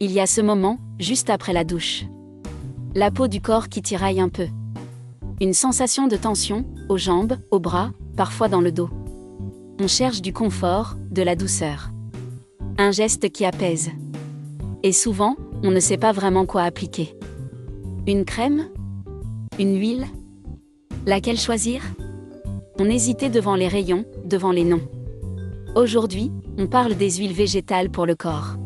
il y a ce moment, juste après la douche. La peau du corps qui tiraille un peu. Une sensation de tension, aux jambes, aux bras, parfois dans le dos. On cherche du confort, de la douceur. Un geste qui apaise. Et souvent, on ne sait pas vraiment quoi appliquer. Une crème? Une huile? Laquelle choisir? On hésitait devant les rayons, devant les noms. Aujourd'hui, on parle des huiles végétales pour le corps.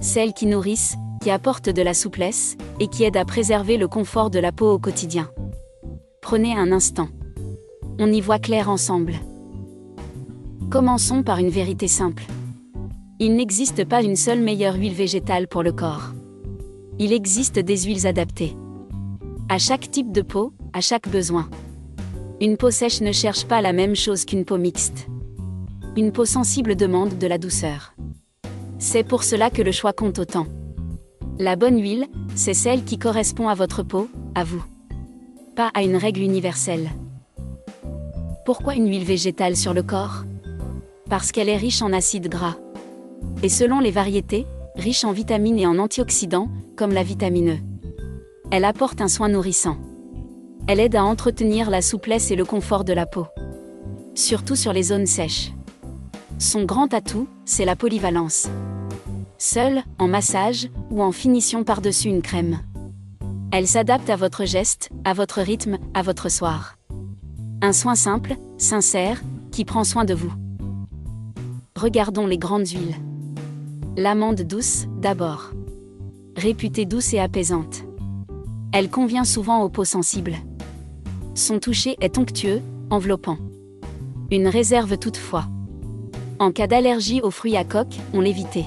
Celles qui nourrissent, qui apportent de la souplesse, et qui aident à préserver le confort de la peau au quotidien. Prenez un instant. On y voit clair ensemble. Commençons par une vérité simple. Il n'existe pas une seule meilleure huile végétale pour le corps. Il existe des huiles adaptées. À chaque type de peau, à chaque besoin. Une peau sèche ne cherche pas la même chose qu'une peau mixte. Une peau sensible demande de la douceur. C'est pour cela que le choix compte autant. La bonne huile, c'est celle qui correspond à votre peau, à vous. Pas à une règle universelle. Pourquoi une huile végétale sur le corps? Parce qu'elle est riche en acides gras. Et selon les variétés, riche en vitamines et en antioxydants, comme la vitamine E. Elle apporte un soin nourrissant. Elle aide à entretenir la souplesse et le confort de la peau. Surtout sur les zones sèches. Son grand atout, c'est la polyvalence. Seule, en massage, ou en finition par-dessus une crème. Elle s'adapte à votre geste, à votre rythme, à votre soir. Un soin simple, sincère, qui prend soin de vous. Regardons les grandes huiles. L'amande douce, d'abord. Réputée douce et apaisante. Elle convient souvent aux peaux sensibles. Son toucher est onctueux, enveloppant. Une réserve toutefois. En cas d'allergie aux fruits à coque, on l'évitait.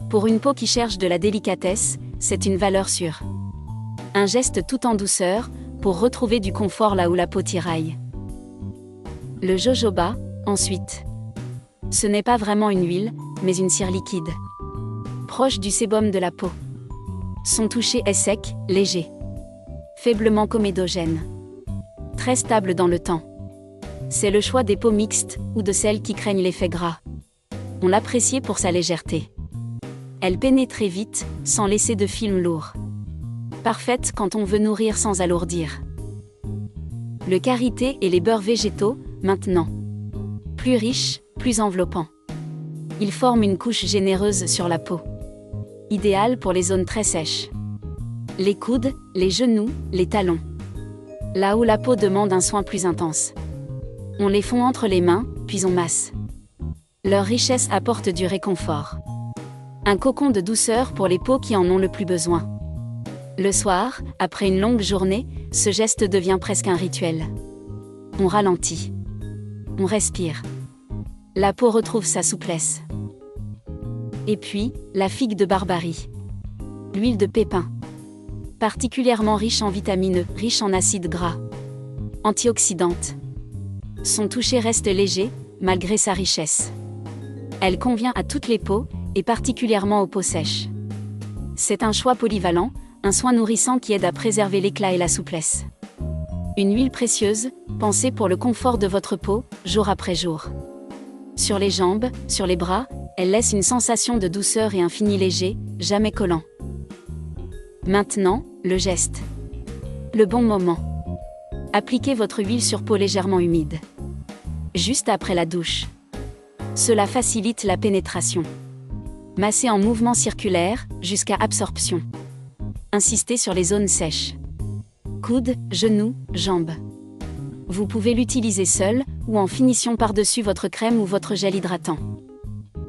Pour une peau qui cherche de la délicatesse, c'est une valeur sûre. Un geste tout en douceur, pour retrouver du confort là où la peau tiraille. Le jojoba, ensuite. Ce n'est pas vraiment une huile, mais une cire liquide. Proche du sébum de la peau. Son toucher est sec, léger. Faiblement comédogène. Très stable dans le temps. C'est le choix des peaux mixtes, ou de celles qui craignent l'effet gras. On l'appréciait pour sa légèreté. Elle pénétrait vite, sans laisser de film lourd. Parfaite quand on veut nourrir sans alourdir. Le karité et les beurres végétaux, maintenant. Plus riches, plus enveloppants. Ils forment une couche généreuse sur la peau. Idéal pour les zones très sèches. Les coudes, les genoux, les talons. Là où la peau demande un soin plus intense. On les fond entre les mains, puis on masse. Leur richesse apporte du réconfort. Un cocon de douceur pour les peaux qui en ont le plus besoin. Le soir, après une longue journée, ce geste devient presque un rituel. On ralentit. On respire. La peau retrouve sa souplesse. Et puis, la figue de Barbarie. L'huile de pépin. Particulièrement riche en vitamines, riche en acides gras. Antioxydante. Son toucher reste léger, malgré sa richesse. Elle convient à toutes les peaux, et particulièrement aux peaux sèches. C'est un choix polyvalent, un soin nourrissant qui aide à préserver l'éclat et la souplesse. Une huile précieuse, pensée pour le confort de votre peau, jour après jour. Sur les jambes, sur les bras, elle laisse une sensation de douceur et un fini léger, jamais collant. Maintenant, le geste. Le bon moment. Appliquez votre huile sur peau légèrement humide. Juste après la douche. Cela facilite la pénétration. Massez en mouvement circulaire, jusqu'à absorption. Insistez sur les zones sèches. Coudes, genoux, jambes. Vous pouvez l'utiliser seul, ou en finition par-dessus votre crème ou votre gel hydratant.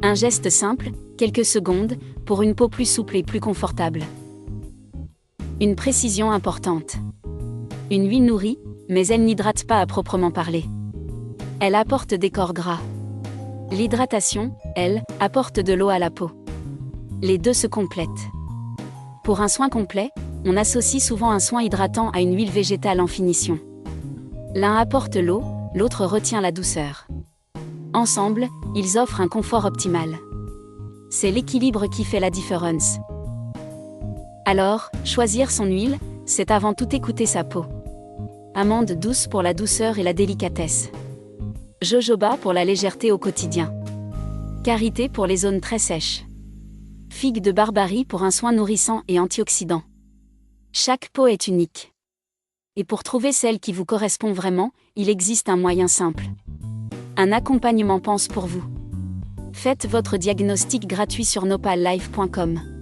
Un geste simple, quelques secondes, pour une peau plus souple et plus confortable. Une précision importante. Une huile nourrit, mais elle n'hydrate pas à proprement parler. Elle apporte des corps gras. L'hydratation, elle, apporte de l'eau à la peau. Les deux se complètent. Pour un soin complet, on associe souvent un soin hydratant à une huile végétale en finition. L'un apporte l'eau, l'autre retient la douceur. Ensemble, ils offrent un confort optimal. C'est l'équilibre qui fait la différence. Alors, choisir son huile, c'est avant tout écouter sa peau. Amande douce pour la douceur et la délicatesse. Jojoba pour la légèreté au quotidien. Karité pour les zones très sèches. Figue de Barbarie pour un soin nourrissant et antioxydant. Chaque peau est unique. Et pour trouver celle qui vous correspond vraiment, il existe un moyen simple. Un accompagnement pense pour vous. Faites votre diagnostic gratuit sur nopallife.com.